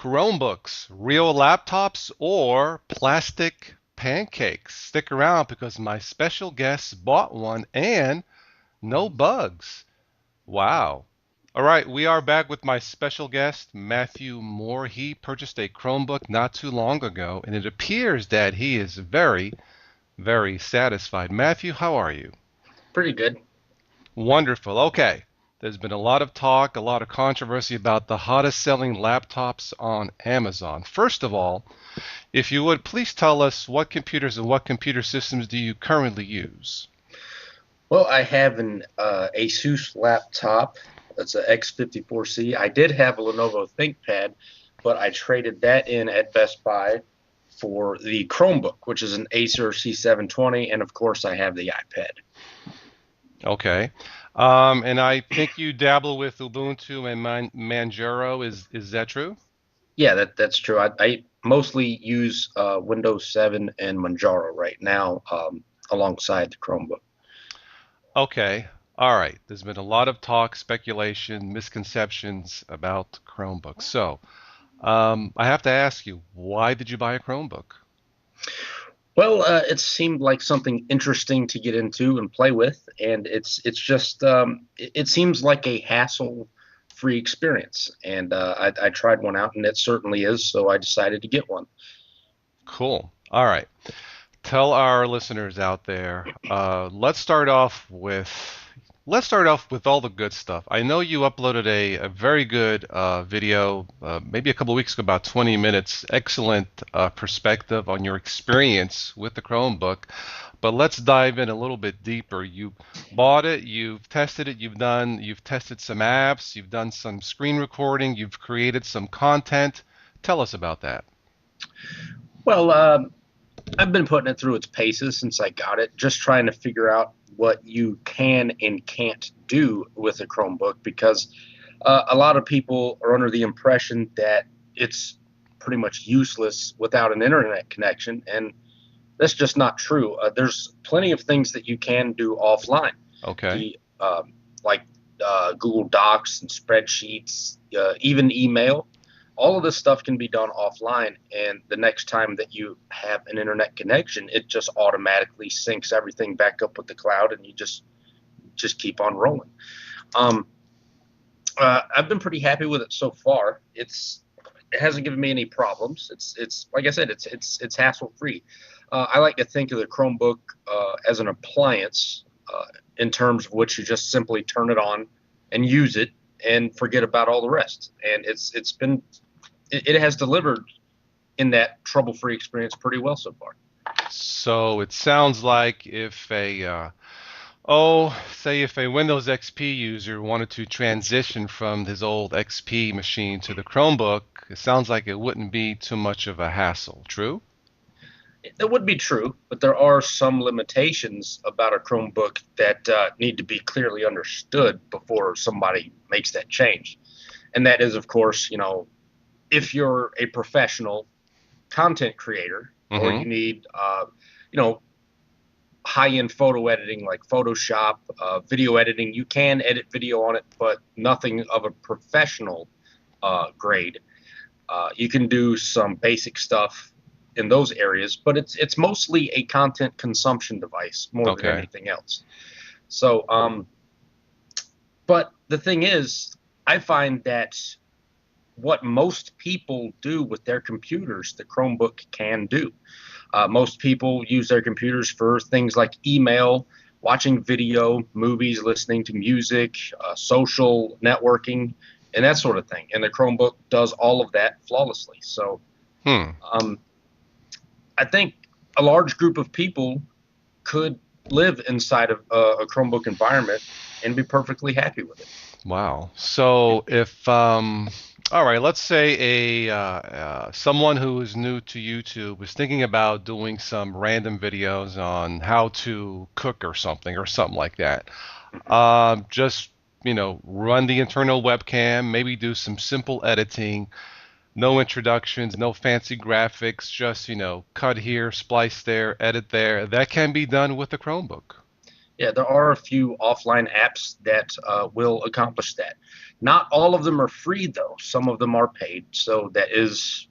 Chromebooks, real laptops, or plastic pancakes? Stick around because my special guest bought one and no bugs. Wow. All right, we are back with my special guest, Matthew Moore. He purchased a Chromebook not too long ago, and it appears that he is very, very satisfied. Matthew, how are you? Pretty good. Wonderful. Okay. There's been a lot of talk, a lot of controversy about the hottest selling laptops on Amazon. First of all, if you would, please tell us what computers and what computer systems do you currently use? Well, I have an Asus laptop. That's a X54C. I did have a Lenovo ThinkPad, but I traded that in at Best Buy for the Chromebook, which is an Acer C720, and of course, I have the iPad. Okay. And I think you dabble with Ubuntu and Manjaro. Is that true? Yeah, that's true. I mostly use Windows 7 and Manjaro right now, alongside the Chromebook. Okay. All right. There's been a lot of talk, speculation, misconceptions about Chromebooks. So, I have to ask you, why did you buy a Chromebook? Well, it seemed like something interesting to get into and play with, and it's just it seems like a hassle-free experience. And I tried one out, and it certainly is. So I decided to get one. Cool. All right. Tell our listeners out there. Let's start off with all the good stuff. I know you uploaded a very good video maybe a couple weeks ago, about 20 minutes. Excellent perspective on your experience with the Chromebook. But let's dive in a little bit deeper. You bought it, you've tested it, you've tested some apps, you've done some screen recording, you've created some content. Tell us about that. Well, I've been putting it through its paces since I got it, just trying to figure out what you can and can't do with a Chromebook because a lot of people are under the impression that it's pretty much useless without an internet connection, and that's just not true. There's plenty of things that you can do offline. Okay. The like Google Docs and spreadsheets, even email. All of this stuff can be done offline, and the next time that you have an internet connection, it just automatically syncs everything back up with the cloud, and you just keep on rolling. Um, I've been pretty happy with it so far. It hasn't given me any problems. It's like I said, it's hassle free. I like to think of the Chromebook as an appliance in terms of which you just simply turn it on and use it and forget about all the rest. And it has delivered in that trouble free experience pretty well so far. So it sounds like say if a Windows XP user wanted to transition from his old XP machine to the Chromebook, it sounds like it wouldn't be too much of a hassle. True? That would be true, but there are some limitations about a Chromebook that need to be clearly understood before somebody makes that change. And that is, of course, if you're a professional content creator or Mm-hmm. you need, you know, high-end photo editing like Photoshop, video editing, you can edit video on it, but nothing of a professional grade. You can do some basic stuff in those areas, but it's mostly a content consumption device more than Okay. anything else. So, but the thing is, I find that what most people do with their computers, the Chromebook can do. Most people use their computers for things like email, watching video, movies, listening to music, social networking, and that sort of thing. And the Chromebook does all of that flawlessly. So Hmm. um, I think a large group of people could live inside of a Chromebook environment and be perfectly happy with it. Wow. So if all right, let's say someone who is new to YouTube is thinking about doing some random videos on how to cook or something like that. Just run the internal webcam, maybe do some simple editing, no introductions, no fancy graphics, just cut here, splice there, edit there. That can be done with the Chromebook. Yeah, there are a few offline apps that will accomplish that. Not all of them are free, though. Some of them are paid. So that is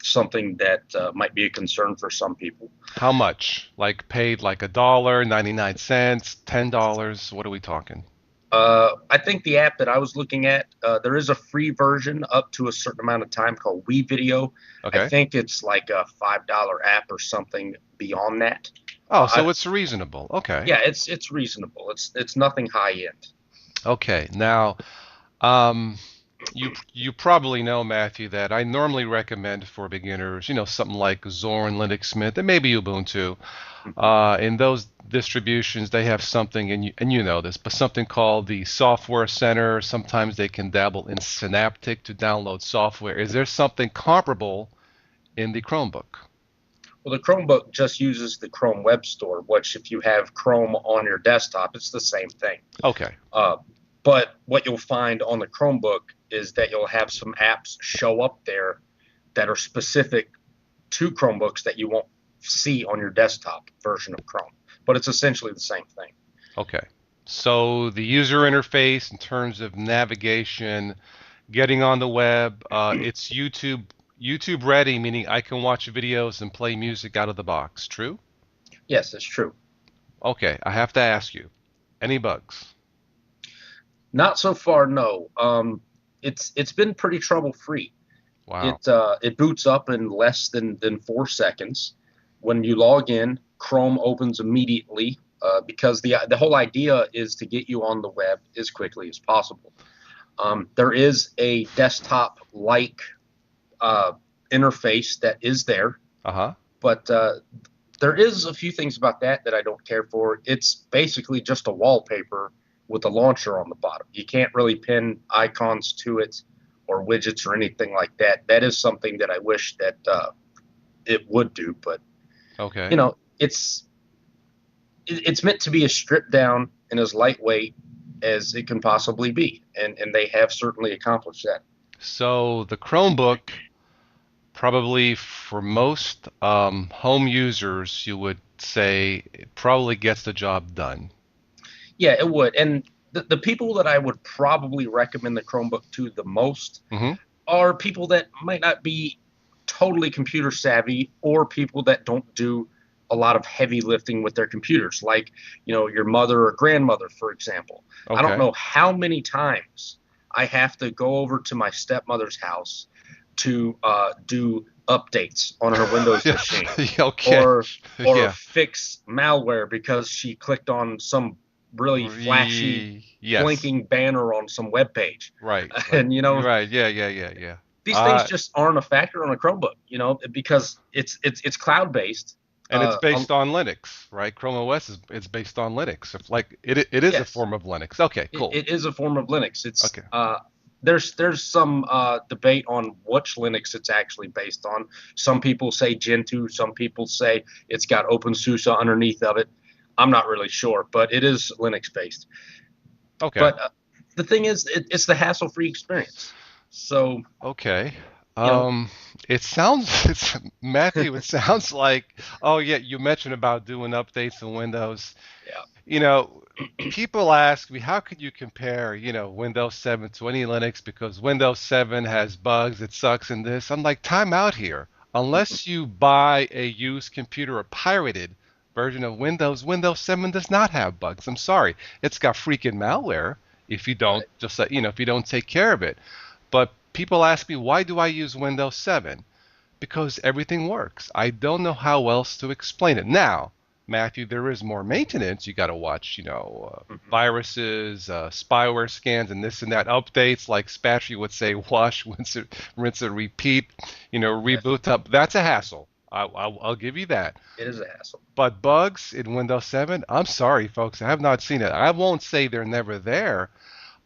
something that might be a concern for some people. How much? Like paid like a dollar, 99 cents, $10? What are we talking? I think the app that I was looking at, there is a free version up to a certain amount of time called WeVideo. I Okay. think it's like a $5 app or something beyond that. Oh, I, so it's reasonable. Okay. yeah, it's reasonable. It's nothing high end. Okay. Now, um, you probably know, Matthew, that I normally recommend for beginners, something like Zorin, Linux Mint, and maybe Ubuntu. Mhm. In those distributions, they have something, and you know this, but something called the Software Center. Sometimes they can dabble in Synaptic to download software. Is there something comparable in the Chromebook? Well, the Chromebook just uses the Chrome Web Store, which if you have Chrome on your desktop, it's the same thing. Okay. Uh, but what you'll find on the Chromebook is that you'll have some apps show up there that are specific to Chromebooks that you won't see on your desktop version of Chrome. But it's essentially the same thing. Okay. So the user interface in terms of navigation, getting on the web, it's YouTube ready, meaning I can watch videos and play music out of the box. True? Yes, it's true. Okay, I have to ask you, any bugs? Not so far, no. It's been pretty trouble free. Wow. It boots up in less than 4 seconds. When you log in, Chrome opens immediately because the whole idea is to get you on the web as quickly as possible. There is a desktop like uh, interface that is there, Uh-huh. but there is a few things about that I don't care for. It's basically just a wallpaper with a launcher on the bottom. You can't really pin icons to it or widgets or anything like that. That is something that I wish that it would do, but Okay. it's meant to be as stripped down and as lightweight as it can possibly be, and they have certainly accomplished that. So the Chromebook, probably for most home users, you would say it probably gets the job done. Yeah, it would. And the people that I would probably recommend the Chromebook to the most Hmm. are people that might not be totally computer savvy or people that don't do a lot of heavy lifting with their computers, like, your mother or grandmother, for example. I don't Okay. know how many times I have to go over to my stepmother's house to do updates on her Windows Yeah. machine Okay. or or Yeah. fix malware because she clicked on some really flashy Yes. blinking banner on some web page. Right. Right. And You're right. Yeah. Yeah. Yeah. Yeah. these things Uh, just aren't a factor on a Chromebook, because it's cloud based. and it's based on Linux, right? Chrome OS is it's based on Linux. If, like it is a Yes, form of Linux. Okay. it, Cool. it is a form of Linux. It's Okay. there's some debate on which Linux it's actually based on. Some people say Gentoo, some people say it's got OpenSUSE underneath of it. I'm not really sure, but it is Linux based. Okay. But the thing is, it's the hassle-free experience. So, Okay. you know, Um, it sounds, it's Matthew, it sounds like, oh yeah, you mentioned about doing updates in Windows. yeah. You know, people ask me, how could you compare, Windows 7 to any Linux because Windows 7 has bugs, it sucks and this. I'm like, time out here. Unless you buy a used computer, a pirated version of Windows, Windows 7 does not have bugs. I'm sorry. It's got freaking malware if you don't Right. just, if you don't take care of it. But people ask me, why do I use Windows 7? Because everything works. I don't know how else to explain it. Now, Matthew, there is more maintenance. You got to watch, Mhm. viruses, spyware scans, and this and that updates. Like Spatry would say, wash, rinse and repeat. Yes, Reboot up. That's a hassle. I'll give you that. it is a hassle. But bugs in Windows 7, I'm sorry, folks, I have not seen it. I won't say they're never there,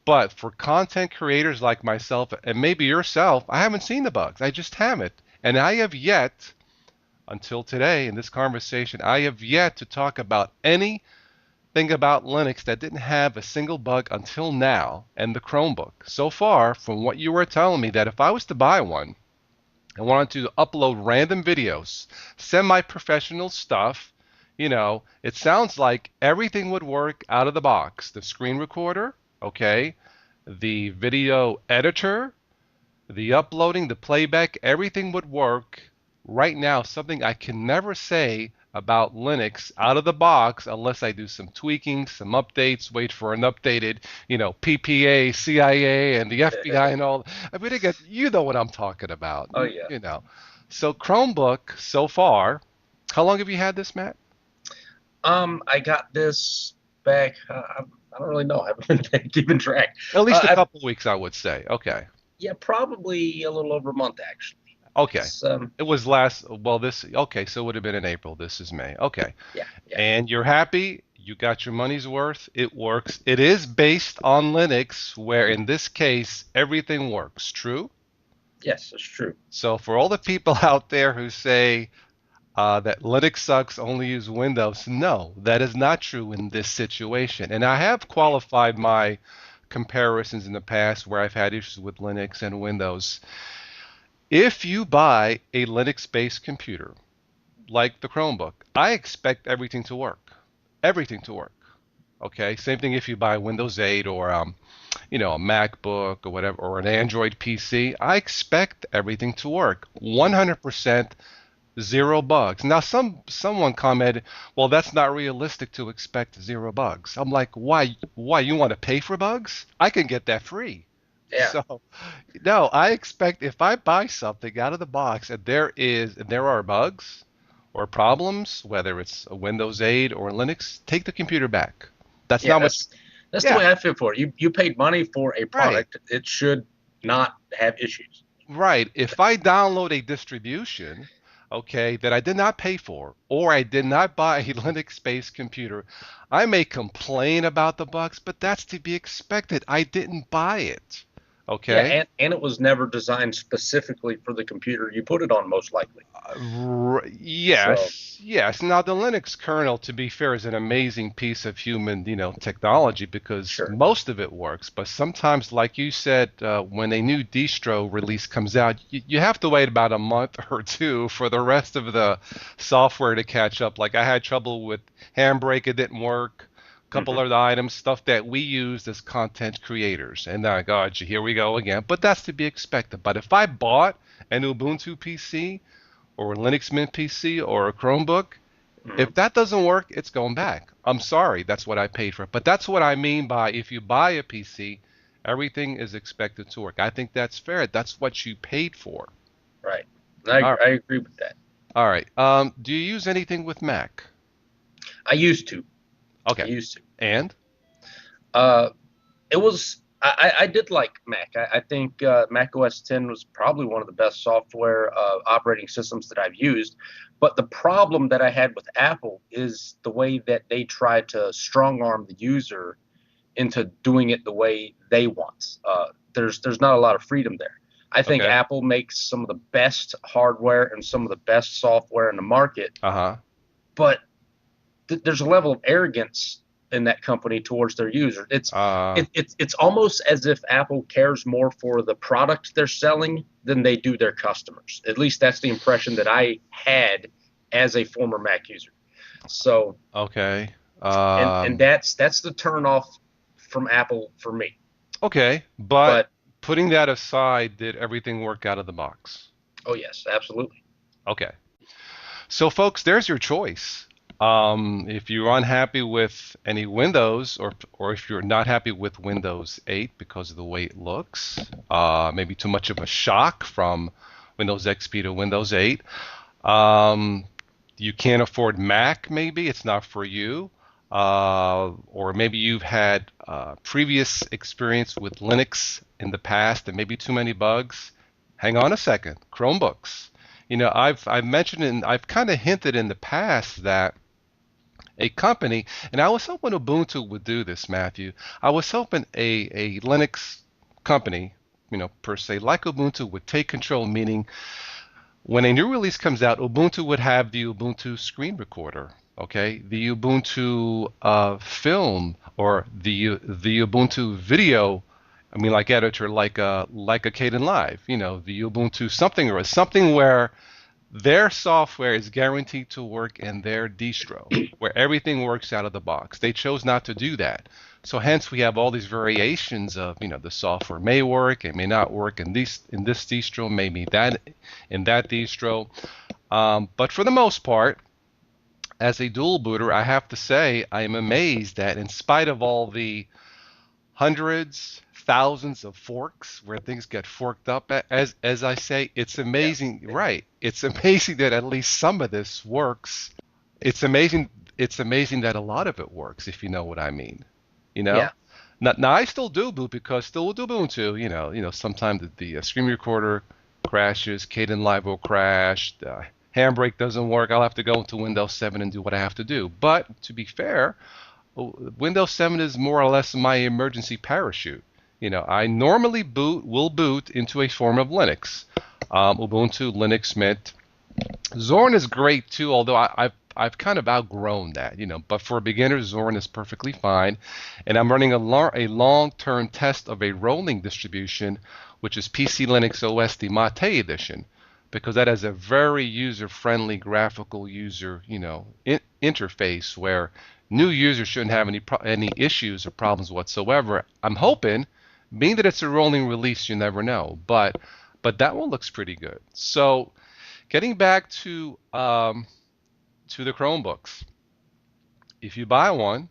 but for content creators like myself and maybe yourself, I haven't seen the bugs. I just haven't. And I have yet, until today in this conversation, I have yet to talk about anything about Linux that didn't have a single bug until now and the Chromebook. So far, from what you were telling me, that if I was to buy one and wanted to upload random videos, semi professional stuff, It sounds like everything would work out of the box. The screen recorder, okay, the video editor, the uploading, the playback, everything would work right now. Something I can never say about Linux out of the box unless I do some tweaking, some updates, wait for an updated, PPA, CIA, and the FBI and all. I mean, again, you know what I'm talking about, Oh yeah. So Chromebook so far, how long have you had this, Matt? I got this back. I don't really know. I haven't been keeping track. At least a I couple weeks, I would say. Okay. Yeah, probably a little over a month actually. Okay. It's It was well, okay, so it would have been in April. This is May. Okay. Yeah, yeah, And you're happy, you got your money's worth, it works. It is based on Linux, where in this case, everything works. True? yes, it's true. So for all the people out there who say that Linux sucks, only use Windows, no, that is not true in this situation. And I have qualified my comparisons in the past where I've had issues with Linux and Windows. If you buy a Linux-based computer, like the Chromebook, I expect everything to work. Everything to work. Okay. Same thing if you buy Windows 8 or a MacBook or whatever, or an Android PC. I expect everything to work. 100% zero bugs. Now, someone commented, "Well, that's not realistic to expect zero bugs." I'm like, "Why? Why you want to pay for bugs? I can get that free." Yeah, So, no, I expect if I buy something out of the box and there are bugs or problems, whether it's a Windows 8 or Linux, take the computer back. That's yeah. not much. That's the Yeah, way I feel for it. You paid money for a right. product. It should not have issues. Right. If I download a distribution, okay, that I did not pay for, or I did not buy a Linux-based computer, I may complain about the bugs, but that's to be expected. I didn't buy it. Yeah, Okay? and it was never designed specifically for the computer you put it on, most likely. So Yes, yes. Now the Linux kernel, to be fair, is an amazing piece of human, technology because sure. most of it works. But sometimes, like you said, when a new distro release comes out, you have to wait about a month or two for the rest of the software to catch up. Like I had trouble with Handbrake; it didn't work. A couple Hmm. of the items, stuff that we used as content creators, and I got you. Here we go again. But that's to be expected. But if I bought an Ubuntu PC or a Linux Mint PC or a Chromebook, Hmm. if that doesn't work, it's going back. I'm sorry, that's what I paid for. But that's what I mean by if you buy a PC, everything is expected to work. I think that's fair. That's what you paid for. Right. All right. I agree with that. All right. Do you use anything with Mac? I used to. I Okay. used to. And? Uh, it was I did like Mac. I think Mac OS 10 was probably one of the best software operating systems that I've used. But the problem that I had with Apple is the way that they try to strong arm the user into doing it the way they want. There's not a lot of freedom there. I think Okay. Apple makes some of the best hardware and some of the best software in the market, Uh-huh. but there's a level of arrogance in that company towards their user. It's almost as if Apple cares more for the product they're selling than they do their customers. At least that's the impression that I had as a former Mac user. So, Okay. and that's the turn off from Apple for me. Okay. But But putting that aside, did everything work out of the box? oh yes, absolutely. Okay. So, folks, there's your choice. If you're unhappy with any Windows, or if you're not happy with Windows 8 because of the way it looks, maybe too much of a shock from Windows XP to Windows 8, um, you can't afford Mac, maybe it's not for you, or maybe you've had previous experience with Linux in the past and maybe too many bugs. Hang on a second, Chromebooks. I've mentioned and I've kind of hinted in the past that a company, and I was hoping Ubuntu would do this, Matthew. I was hoping a Linux company, per se, like Ubuntu, would take control, meaning when a new release comes out, Ubuntu would have the Ubuntu screen recorder, okay, the Ubuntu film, or the Ubuntu video. I mean, like editor, like a Kdenlive, the Ubuntu something or something where Their software is guaranteed to work in their distro, where everything works out of the box. They chose not to do that. So hence we have all these variations of, the software may work, it may not work in this distro, maybe that in that distro. But for the most part, as a dual booter, I have to say I am amazed that in spite of all the hundreds, thousands of forks where things get forked up, as I say, it's Yeah, amazing, right? It's amazing that at least some of this works. It's amazing. It's amazing that a lot of it works, if you know what I mean. You know. yeah, Now I still do boot because still do Ubuntu. Sometimes the screen recorder crashes, Kden Live will crash, the Handbrake doesn't work. I'll have to go into Windows 7 and do what I have to do. But to be fair, Windows 7 is more or less my emergency parachute. I normally will boot into a form of Linux. Ubuntu, Linux Mint. Zorn is great too, although I've kind of outgrown that. But for beginners, Zorn is perfectly fine. And I'm running a long-term test of a rolling distribution, which is PC Linux OS, the Mate edition, because that has a very user-friendly graphical user, interface where new users shouldn't have any issues or problems whatsoever. I'm hoping, being that it's a rolling release, you never know, but that one looks pretty good. So, getting back to the Chromebooks, if you buy one,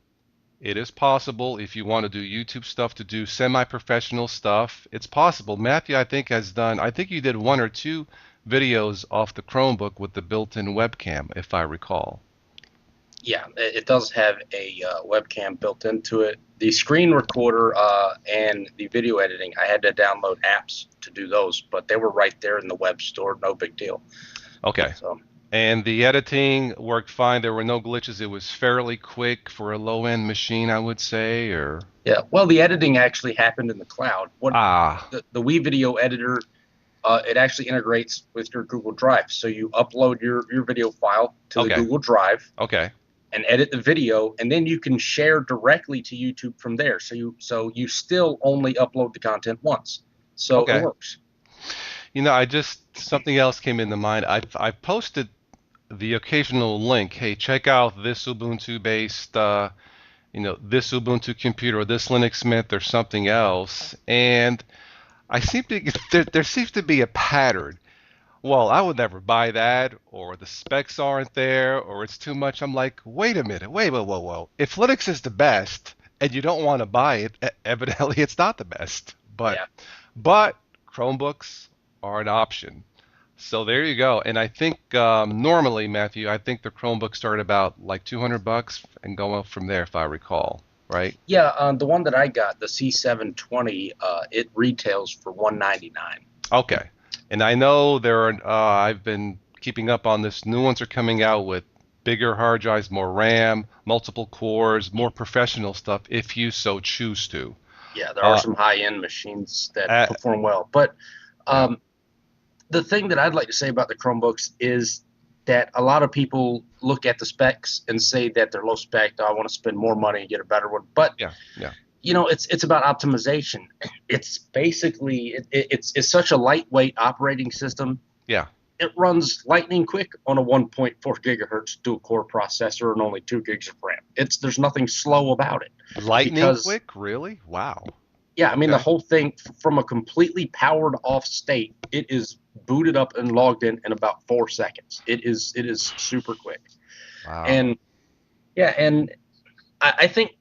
it is possible if you want to do YouTube stuff to do semi-professional stuff. It's possible. Matthew, I think has done. I think you did one or two videos off the Chromebook with the built-in webcam, if I recall. yeah. It does have a webcam built into it. The screen recorder and the video editing, I had to download apps to do those, but they were right there in the web store. No big deal. Okay. So And the editing worked fine. There were no glitches. It was fairly quick for a low-end machine, I would say, or yeah, well, the editing actually happened in the cloud. What ah, the Wii Video Editor, it actually integrates with your Google Drive. So you upload your video file to the okay, Google Drive okay, and edit the video, and then you can share directly to YouTube from there. So you still only upload the content once. So it okay. works. I just something else came into mind. I've posted the occasional link. Hey, check out this Ubuntu based, this Ubuntu computer or this Linux Mint or something else, and I seem to there seems to be a pattern. Well, I would never buy that, or the specs aren't there, or it's too much. I'm like, wait a minute, wait, whoa, whoa, whoa. If Linux is the best and you don't want to buy it, evidently it's not the best. But Yeah. but Chromebooks are an option. So there you go. And I think normally, Matthew, I think the Chromebooks start about like 200 bucks and go up from there, if I recall, right? Yeah, the one that I got, the C720, it retails for 199. Okay. And I know I've been keeping up on this. New ones are coming out with bigger hard drives, more RAM, multiple cores, more professional stuff if you so choose to. Yeah, there are Uh, some high-end machines that uh, perform well. But yeah, um, the thing that I'd like to say about the Chromebooks is that a lot of people look at the specs and say that they're low spec. I want to spend more money and get a better one. But yeah, yeah, it's about optimization. It's basically it's such a lightweight operating system. yeah. It runs lightning quick on a 1.4 gigahertz dual core processor and only 2 gigs of RAM. There's nothing slow about it Lightning because quick, really? Wow. yeah, I mean the Okay. whole thing from a completely powered off state, it is booted up and logged in about 4 seconds. It is super quick. Wow. And yeah, and I think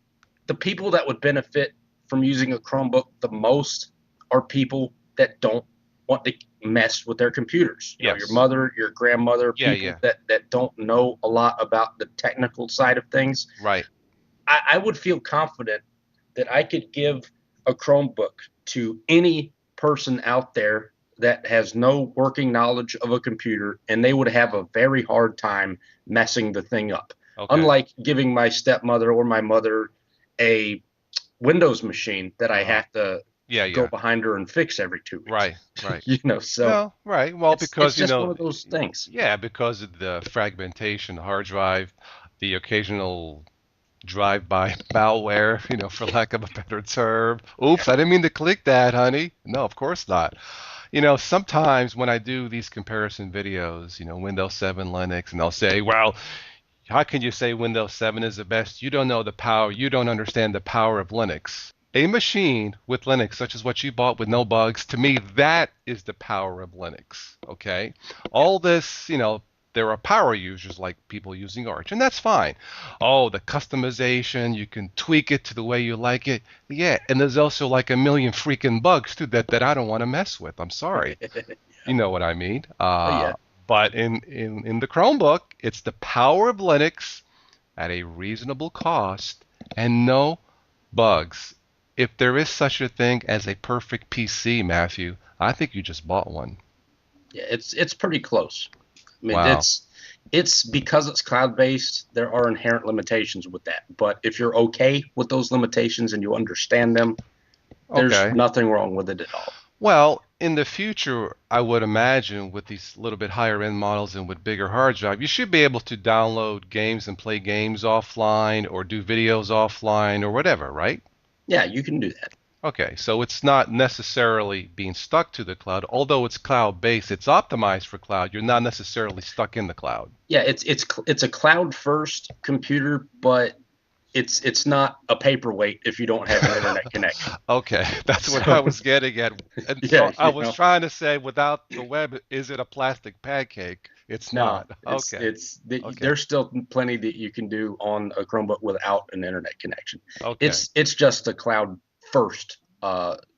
the people that would benefit from using a Chromebook the most are people that don't want to mess with their computers. Your Yes. mother, your grandmother, Yeah, people yeah. that don't know a lot about the technical side of things. Right. I would feel confident that I could give a Chromebook to any person out there that has no working knowledge of a computer, and they would have a very hard time messing the thing up. Okay. Unlike giving my stepmother or my mother a Windows machine that I Uh-huh. have to Yeah, go yeah. behind her and fix every 2 weeks. Right, right. So Well, right. Well, it's because, just one of those things. yeah, because of the fragmentation, the hard drive, the occasional drive-by malware, for lack of a better term. Oops, Yeah. I didn't mean to click that, honey. No, of course not. Sometimes when I do these comparison videos, Windows 7, Linux, and they'll say, well, how can you say Windows 7 is the best? You don't know the power. You don't understand the power of Linux. A machine with Linux, such as what you bought with no bugs, to me, that is the power of Linux. Okay? Yeah. All this, there are power users like people using Arch, and that's fine. Oh, the customization, you can tweak it to the way you like it. Yeah, and there's also like a million freaking bugs too that I don't want to mess with. I'm sorry. You know what I mean? Yeah. But in the Chromebook, it's the power of Linux at a reasonable cost and no bugs. If there is such a thing as a perfect PC, Matthew, I think you just bought one. Yeah, it's pretty close. I mean, Wow. it's because it's cloud based, there are inherent limitations with that. But if you're okay with those limitations and you understand them, there's Okay. nothing wrong with it at all. Well, in the future, I would imagine with these little bit higher end models and with bigger hard drive, you should be able to download games and play games offline or do videos offline or whatever, right? Yeah, you can do that. Okay, so it's not necessarily being stuck to the cloud. Although it's cloud based, it's optimized for cloud. You're not necessarily stuck in the cloud. Yeah, it's a cloud first computer, but it's not a paperweight if you don't have an internet connection. Okay, that's what I So was getting at. And yeah, so I was trying to say without the web, is it a plastic pancake? It's no, not. Okay, okay, there's still plenty that you can do on a Chromebook without an internet connection. okay, It's just a cloud first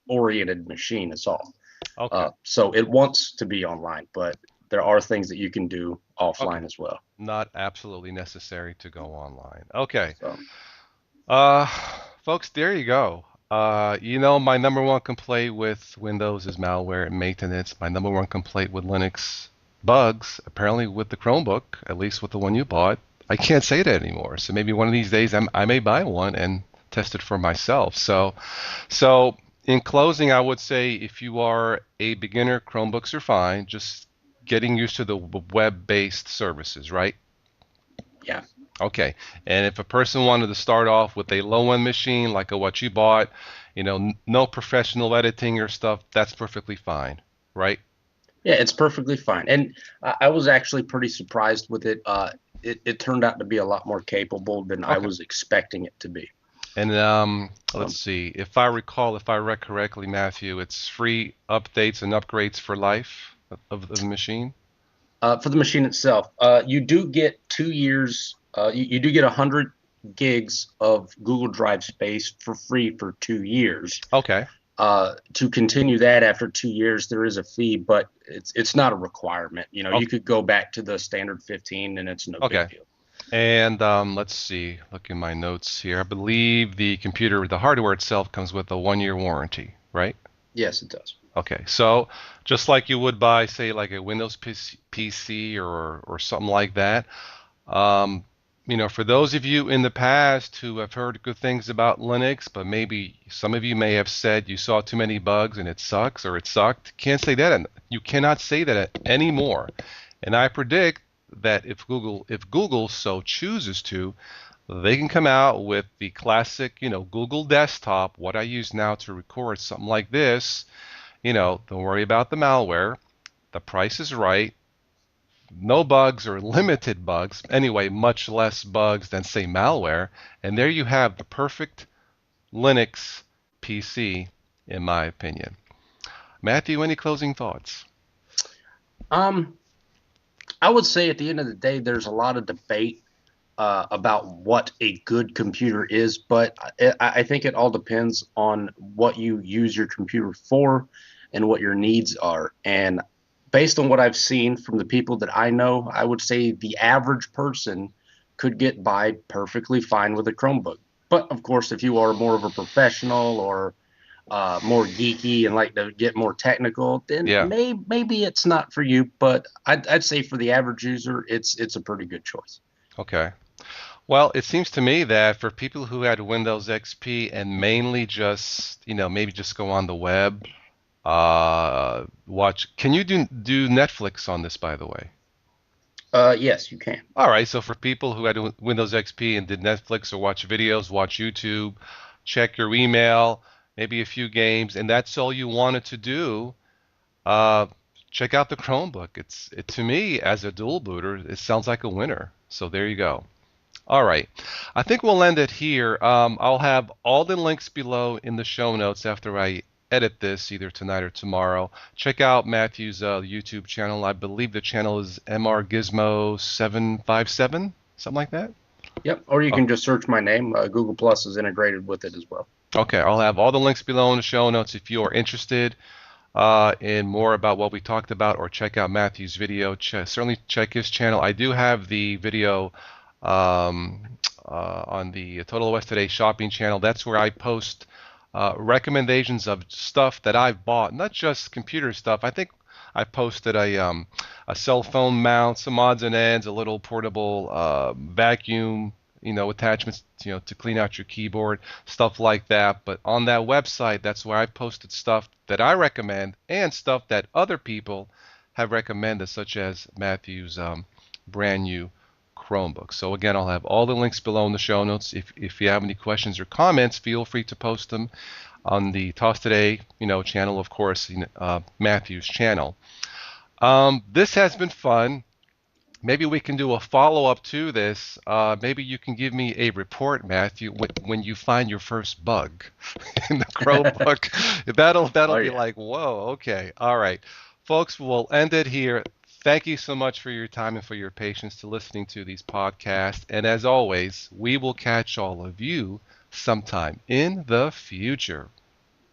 oriented machine. That's all. okay, So it wants to be online, but there are things that you can do okay. offline as well. Not absolutely necessary to go online. Okay. So Uh, Folks, there you go. My number one complaint with Windows is malware and maintenance. My number one complaint with Linux bugs, apparently with the Chromebook, at least with the one you bought, I can't say that anymore. So maybe one of these days I may buy one and test it for myself. So in closing, I would say if you are a beginner, Chromebooks are fine. Just getting used to the web-based services, right? yeah, Okay. And if a person wanted to start off with a low-end machine like a what you bought, no professional editing or stuff, that's perfectly fine, right? yeah, it's perfectly fine. And I was actually pretty surprised with it. It turned out to be a lot more capable than I Okay. was expecting it to be. And let's Um, see. If I recall, if I read correctly, Matthew, it's free updates and upgrades for life of the machine. for the machine itself, you do get 2 years. You do get 100 gigs of Google Drive space for free for 2 years. Okay. To continue that after 2 years, there is a fee, but it's not a requirement. You know, you Okay. could go back to the standard 15, and it's no big Okay. deal. And let's see. Look in my notes here. I believe the computer, the hardware itself, comes with a 1 year warranty, right? Yes, it does. Okay, so just like you would buy, say, like a Windows PC or something like that, um, for those of you in the past who have heard good things about Linux, but maybe some of you may have said you saw too many bugs and it sucks or it sucked, can't say that. You cannot say that anymore. And I predict that if Google so chooses to, they can come out with the classic, Google desktop, what I use now to record something like this. Don't worry about the malware. The price is right. No bugs or limited bugs. Anyway, much less bugs than, say, malware. And there you have the perfect Linux PC, in my opinion. Matthew, any closing thoughts? Um, I would say at the end of the day, there's a lot of debate about what a good computer is, but I think it all depends on what you use your computer for and what your needs are. And based on what I've seen from the people that I know, I would say the average person could get by perfectly fine with a Chromebook. But of course, if you are more of a professional or more geeky and like to get more technical, then Yeah. maybe it's not for you. But I'd say for the average user, it's a pretty good choice. Okay. Well, it seems to me that for people who had Windows XP and mainly just, maybe just go on the web, watch. Can you do Netflix on this, by the way? Yes, you can. All right, so for people who had Windows XP and did Netflix or watch videos, watch YouTube, check your email, maybe a few games, and that's all you wanted to do, uh, check out the Chromebook. To me, as a dual booter, it sounds like a winner. So there you go. All right. I think we'll end it here. I'll have all the links below in the show notes after I edit this, either tonight or tomorrow. Check out Matthew's YouTube channel. I believe the channel is MRGizmo757, something like that. Yep. Or you Oh, can just search my name. Google Plus is integrated with it as well. okay. I'll have all the links below in the show notes if you are interested in more about what we talked about, or check out Matthew's video. Certainly check his channel. I do have the video um, on the Total West Today shopping channel. That's where I post recommendations of stuff that I've bought, not just computer stuff. I think I posted a cell phone mount, some odds and ends, a little portable vacuum, attachments, to clean out your keyboard, stuff like that. But on that website, that's where I posted stuff that I recommend and stuff that other people have recommended, such as Matthew's brand new Chromebook. So again, I'll have all the links below in the show notes. If you have any questions or comments, feel free to post them on the Toss Today, channel, of course, Matthew's channel. This has been fun. Maybe we can do a follow-up to this. Maybe you can give me a report, Matthew, when you find your first bug in the Chromebook. That'll Oh be yeah. like, whoa, okay, all right, folks. We'll end it here. Thank you so much for your time and for your patience to listening to these podcasts. And as always, we will catch all of you sometime in the future.